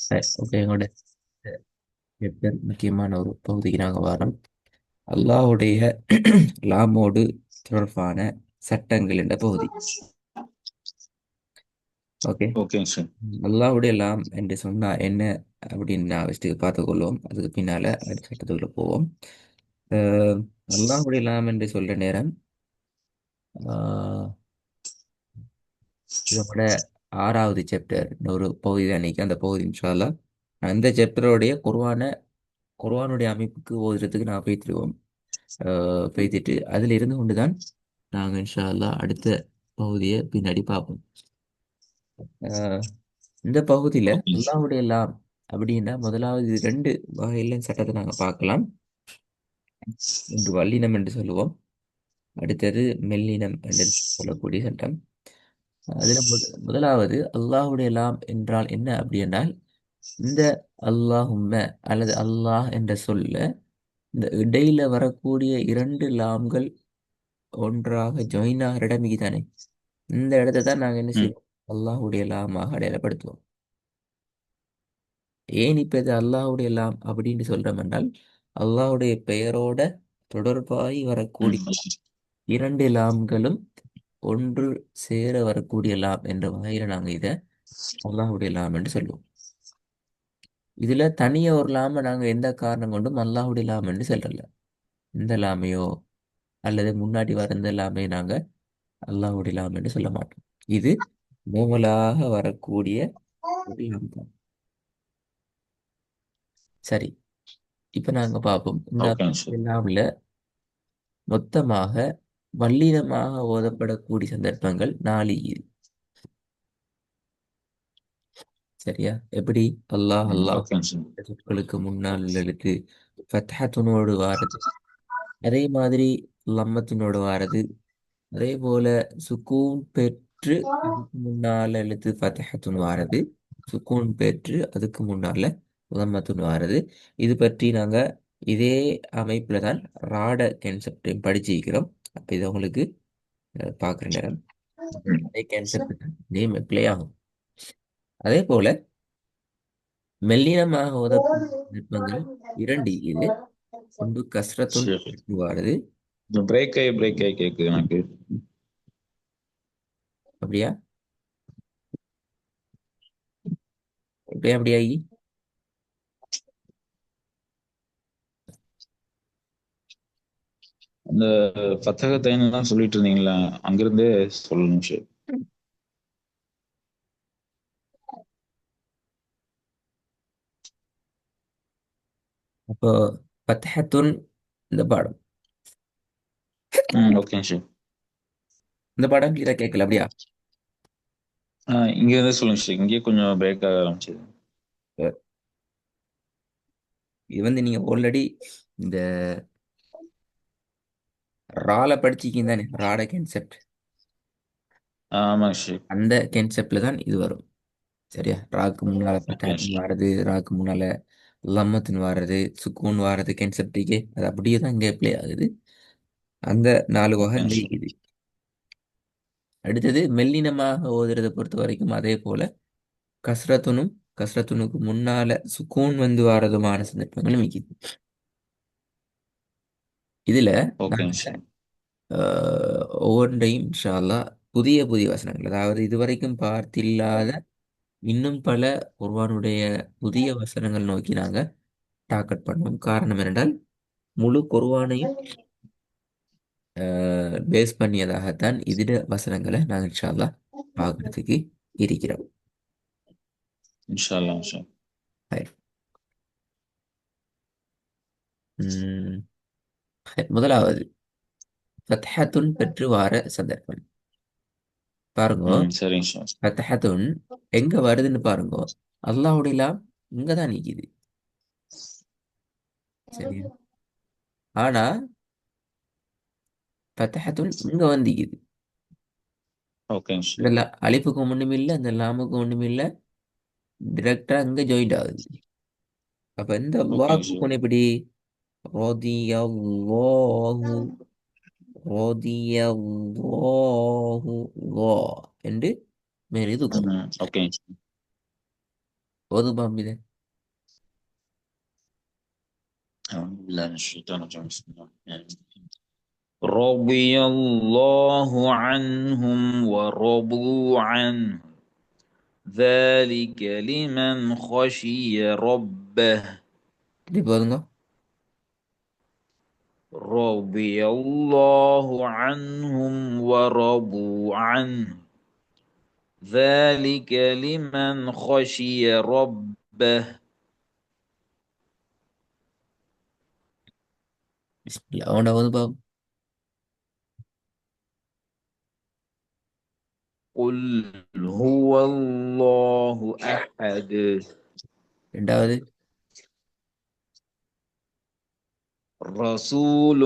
Okay, எங்களோட chapter முக்கியமான ஒரு பகுதிக்கு நாங்கள் வரோம். அல்லாஹ்வுடைய லாமோடு தொடர்பான சட்டங்கள் என்ற பகுதி. ஓகே. ஓகேங்க சார். அல்லாஹ்வுடைய லாம் என்று சொன்னா என்ன அப்படின்னு நான் ஃபஸ்ட்டு பார்த்துக்கொள்வோம். அதுக்கு பின்னால அடுத்த சட்டத்துக்குள்ள போவோம். அஹ், அல்லாஹ்வுடைய லாம் என்று சொல்ற நேரம் ஆஹ், இதோட 6வது சாப்டர் ஒரு பகுதி தான் இன்னைக்கு. அந்த பகுதி இன்ஷா அல்லாஹ் அந்த சாப்டருடைய குர்ஆனுடைய அமைப்புக்கு ஓதுறதுக்கு நான் பேய்த்திருவோம். பேய்த்திட்டு அதில் இருந்து கொண்டுதான் நாங்கள் இன்ஷா அல்லாஹ் அடுத்த பகுதியை பின்னாடி பார்ப்போம். அஹ், இந்த பகுதியில் ஓகேங்க சார். அல்லாஹ்வுடைய லாம் அப்படின்னா முதலாவது ரெண்டு வகையில சட்டத்தை நாங்கள் பார்க்கலாம். ஒன்று வல்லினம் என்று சொல்லுவோம், அடுத்தது மெல்லினம் என்று சொல்லக்கூடிய சட்டம். அதில் முதலாவது அல்லாஹ்வுடைய லாம் என்றால் என்ன அப்படி என்றால், இந்த அல்லாஹும்ம அல்லது அல்லாஹ் என்ற சொல்ல இந்த இடையில வரக்கூடிய இரண்டு லாம்கள் ஒன்றாக ஜாயின் ஆகிற இடம் தானே, இந்த இடத்தை தான் நாங்கள் என்ன ம். செய்வோம், அல்லாஹ்வுடைய லாமாக அடையாளப்படுத்துவோம். ஏன் இப்ப இது அல்லாஹ்வுடைய லாம் அப்படின்னு சொல்றோம் என்றால், அல்லாஹ்வுடைய பெயரோட தொடர்பாகி வரக்கூடிய ம். இரண்டு லாம்களும் ஒன்று சேர வரக்கூடிய லாம் என்ற வகையில நாங்கள் இதை அல்லாஹ்வுடைய லாம் என்று சொல்லுவோம். இதுல தனியா ஒரு லாம நாங்க எந்த காரணம் கொண்டும் அல்லாஹ்வுடைய லாம் என்று சொல்லல. இந்த லாமையோ அல்லது முன்னாடி வர இந்த லாமையோ நாங்க அல்லாஹ்வுடைய லாம் என்று சொல்ல மாட்டோம். இது மூவலாக வரக்கூடிய ஒரு லாம் தான். சரி, இப்ப நாங்க பார்ப்போம் இந்த ஓகேங்க சார். அல்லாஹ்வுடைய லாம்ல மொத்தமாக வல்லினமாக ஓதப்படக்கூடிய சந்தர்ப்பங்கள் 4 இது. சரியா? எப்படி? அல்லாஹ் ம். அல்லாஹ் ஓகேங்க சார். சொற்களுக்கு முன்னால் உள்ள எழுத்து ஃபத்ஹத்துனோடு வாரது, அதே மாதிரி லம்மத்தினோடு வாரது, அதே போல சுக்கூன் பெற்று அதுக்கு முன்னால எழுத்து ஃபத்ஹத்துன் வாரது, சுக்கூன் பெற்று அதுக்கு முன்னால லம்மத்துன் வாரது. இது பற்றி நாங்க இதே அமைப்புல தான் ராட கான்செப்டையும் படிச்சிருக்கிறோம். அப்ப இது உங்களுக்கு பார்க்குற நேரம் ம். அதே கான்செப்ட் நேம் ப்ளே ஆகும். அதே போல மெல்லினமாக ஓதக்கூடிய நுட்பங்கள் இரண்டு இது. ஒன்று கஸ்ரத்துன் சரி. வாரது. இந்த பிரேக் ஆகி கேக்குது எனக்கு. அப்படியா? அப்படியே அப்படியாகி அந்த பத்தகத்தைன்னு தான் சொல்லிட்டு இருந்தீங்களா, அங்கிருந்தே சொல்லணும் சார். அப்போ ஃபத்ஹத்துன் இந்த பாடம், ம். ஓகேங்க சார். இந்த பாடம் கிளியரா கேட்கல அப்படியா? இங்க இருந்தே சொல்லுங்க சார். இங்கே கொஞ்சம் பிரேக் ஆக ஆரம்பிச்சது. அஹ் இது நீங்க ஆல்ரெடி இந்த ரால படிச்சிருக்கீங்க தானே, ராட கான்செப்ட். ஆமாங்க சார். அந்த கான்செப்ட்ல தான் இது வரும். சரியா? ராக்கு முன்னால ஓகேங்க ஃபத்ஹத்துன் சார். வாரது, ராக்கு முன்னால லம்மத்துன் வாரது, சுக்கூன் வாரது கான்செப்டுக்கே அது அப்படியே தான் இங்கே ப்ளே ஆகுது. அந்த 4 வகை ஓகேங்க இங்க சார். இருக்குது. அடுத்தது மெல்லினமாக ஓதுறதை பொறுத்த வரைக்கும் அதே போல கஸ்ரத்துனும் கஸ்ரத்துனுக்கு முன்னால சுக்கூன் வாரதுமான சந்தர்ப்பங்களும் இருக்குது. இதுல ஓகேங்க நாங்க சார். ஒவ்வொன்றையும் இன்ஷா அல்லாஹ் புதிய புதிய வசனங்கள், அதாவது இதுவரைக்கும் பார்த்தில்லாத இன்னும் பல குர்ஆனுடைய புதிய வசனங்கள் நோக்கி நாங்க டாக்கெட் பண்ணுவோம். காரணம் என்னென்றால் முழு குர்ஆனையும் பேஸ் பண்ணியதாகத்தான் இதில் வசனங்களை நாங்கள் இன்ஷா அல்லாஹ் பார்க்கறதுக்கு இருக்கிறோம். இன்ஷா அல்லாஹ் சார். ஹை. உம், முதலாவது ஃபத்ஹத்துன் பெற்று வார சந்தர்ப்பம் பாருங்க. ம். சரிங்க சார். ஃபத்ஹத்துன் எங்க வருதுன்னு பாருங்க. அல்லாஹ்வுடைய லாம் இங்க தான் நிக்குது. சரியா? ஆனா ஃபத்ஹத்துன் இங்க வந்திக்குது. ஓகேங்க சார். இதுல அலிஃபுக்கு ஒண்ணும் இல்ல, இந்த லாமுக்கு ஒண்ணும் இல்ல, டிரெக்டா இங்க ஜாயிண்ட் ஆகுது. அப்ப இந்த ஓகேங்க வாக்கு சார். கொண்டு எப்படி ரதியல்லாஹு ரதியல்லாஹு லா என்று மேலே தூக்கணும். ம். ஓகேங்க சார். ஓது பாம்பிதே. أعوذ بالله من الشيطان الرجيم بسم الله الرحمن الرحيم رضي الله عنهم ورضوا عنه ذلك لمن خشي ربه திருப்பி ஓதுங்க. رضي الله عنهم ورضوا عنه ذلك لمن خشي ربه பிஸ்மில்லா. அவன்டா ஓது பாப். قل هو الله أحد ரெண்டாவது. رسول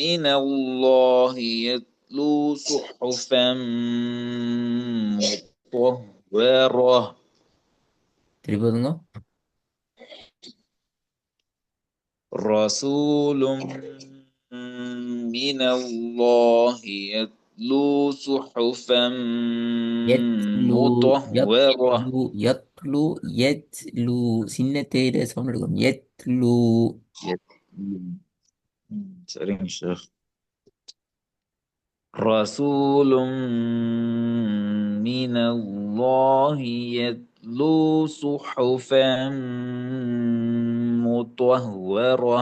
من الله يتلو صحفا مطهرة திருப்பி ஓதுங்க. رسول من الله يتلو صحفا யத்லு. مطهرة யத்லு. யத்லு. யத்லு. சின்ன தேயில சவுண்ட் எடுக்கும். யத்லு. சரிங்க شيخ رسول من الله يتلو صحفا مطهرة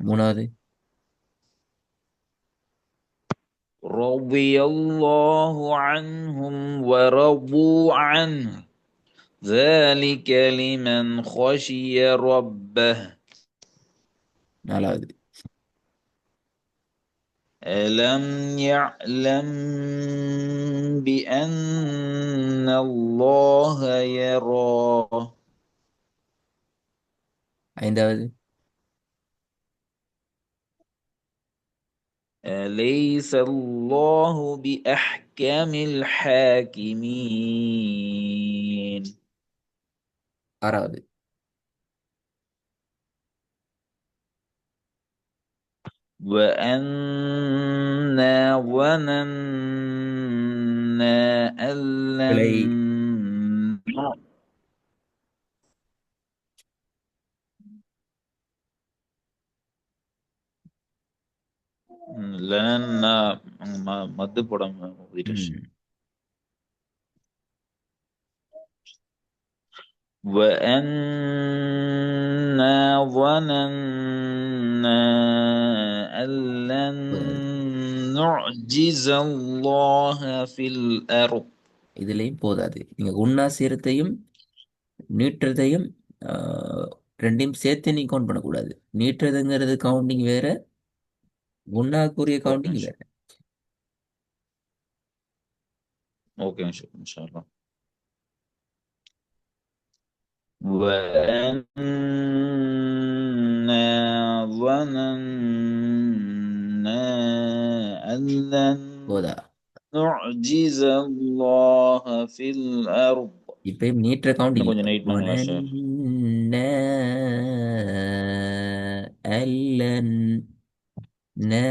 மூணாவது. رضي الله عنهم ورضوا عنه ذلك لمن خشي ربه நாலாவது. ألم يعلم بأن الله يرى ஐந்தாவது. أليس الله بأحكم الحاكمين ஆறாவது. وأنا ظننا أن لن கிளை. மது படம் ஓதிட்டு ம். وأنا ظننا أن لن போதாது. نعجز الله في الأرض இதுலயும் போதாது. நீங்க உண்ணா சீரத்தையும் நீட்டுறதையும் ரெண்டையும் சேர்த்து நீ கவுண்ட் பண்ணக்கூடாது. நீட்டுறதுங்கிறது கவுண்டிங் வேற, உண்ணாக்குரிய ஓகே கவுண்டிங் வேற. ஓகே إن شاء الله وأنا ظننا أن لن போதா. نعجز الله في الأرض இப்பயும் நீட்டுற கவுண்டிங் இன்னும் இல்லை. கொஞ்சம் நைட் பண்ணுங்களா சார் وَنَنَّا أَلَّنْ نا.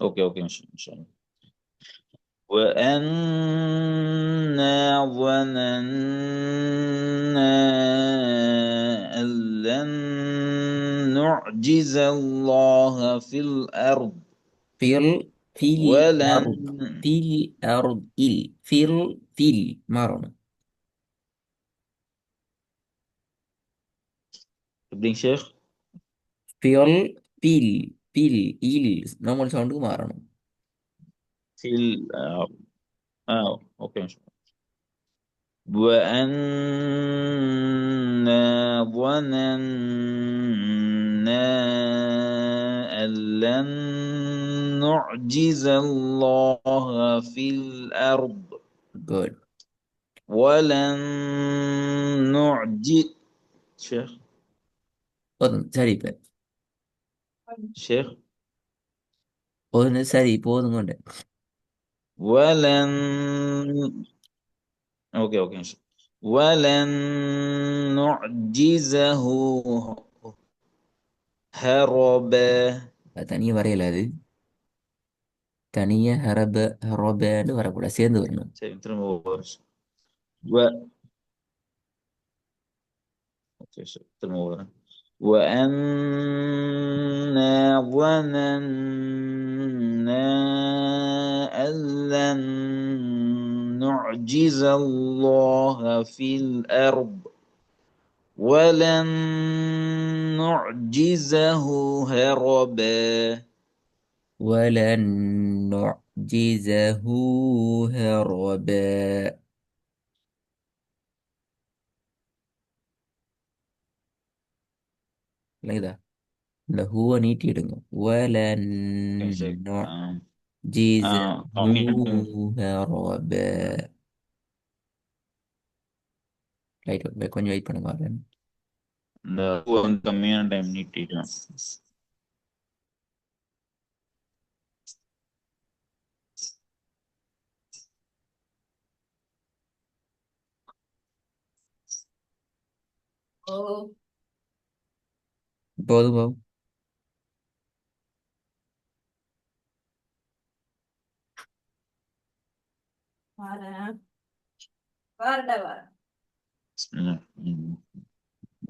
اوكي اوكي ان شاء الله وأنا ظننا أن لن نعجز الله في الأرض في ولن الأرض. في الأرض. في مارون. ابن شيخ في normal sound மாறணும். في اوكي ان شاء الله وأنا ظننا أن لن نعجز الله في الأرض good. ولن نعجز شيخ போதும் சரி. இப்ப شيخ போதும் சரி போதும் கொண்டு. ولن اوكي اوكي إن شاء الله. ولن نعجزه هربا தனியாக வரையல அது. தனியா ஹரபன்னு வரக்கூடாது, சேர்ந்து வரணும். சரி திரும்ப ஒரு و اوكي திரும்ப ஒரு وأنا ظننا أن لن نعجز الله في الأرض ولن نعجزه هربا. ولن نعجزه هربا. இல்லைதா? இந்த ஹூவை நீட்டிடுங்க. ولن اوكي شيء نعجزه கம்மியா هربا. ரைட், கொஞ்சம் வெயிட் பண்ணுங்க வரேன். இந்த வந்து கம்மியான டைம் நீட்டிட்டேன். போதும் போதும். بسم الله.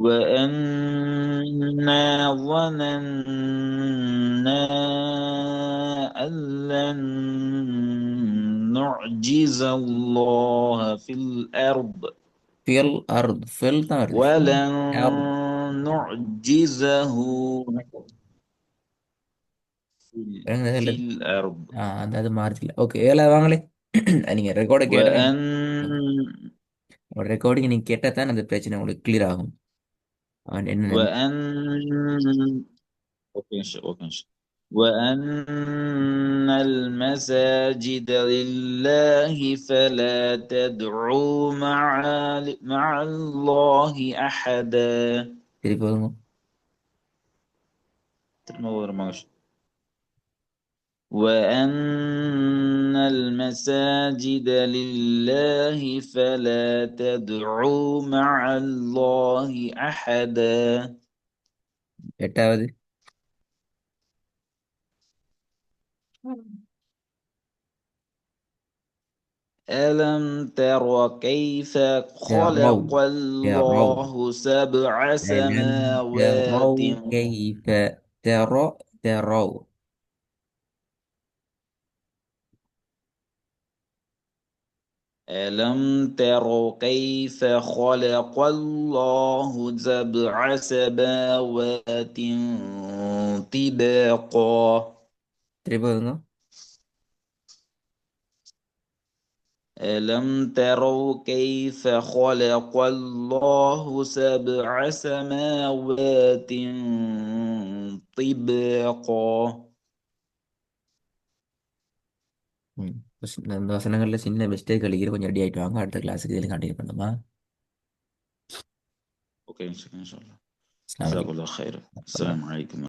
وأنا ظننا أن لن نعجز الله في الأرض ஃபில் அர்த், ஃபில் தான் வருது. ஃபில் ولن அர்த். نعجزه في الأرض அந்த அது மாறுதில்ல. ஓகே, ஏழாவது வாங்களே. நீங்க ரெக்கார்டை கேட்டால் وأن ரெக்கார்டிங் நீங்க கேட்டால் தான் அந்த பிரச்சனை உங்களுக்கு கிளியர் ஆகும். அவன் என்ன وأن أوكي أوكي وأن المساجد لله فلا تدعوا مع الله أحدا. திருப்பி வருங்க. وأن المساجد لله فلا تدعوا مع الله أحدا. எட்டாவது. ألم تر كيف تروا خلق تروا الله سبع ألم سماوات. تروا كيف تروا. ألم تر كيف خلق الله سبع سماوات طباقا. திருப்பி வருங்க. ألم تروا كيف خلق الله سبع سماوات طباقا. இந்த வசனங்கள்ல சின்ன மிஸ்டேக் அடிக்கிற கொஞ்சம் ரெடி ஆயிட்டு வாங்க. அடுத்த கிளாஸுக்கு இதில் கண்டினியூ பண்ணுமா? اوكي ان شاء الله. அஸ்ஸலாமு جزاك அலைக்கும். الله خير. السلام عليكم.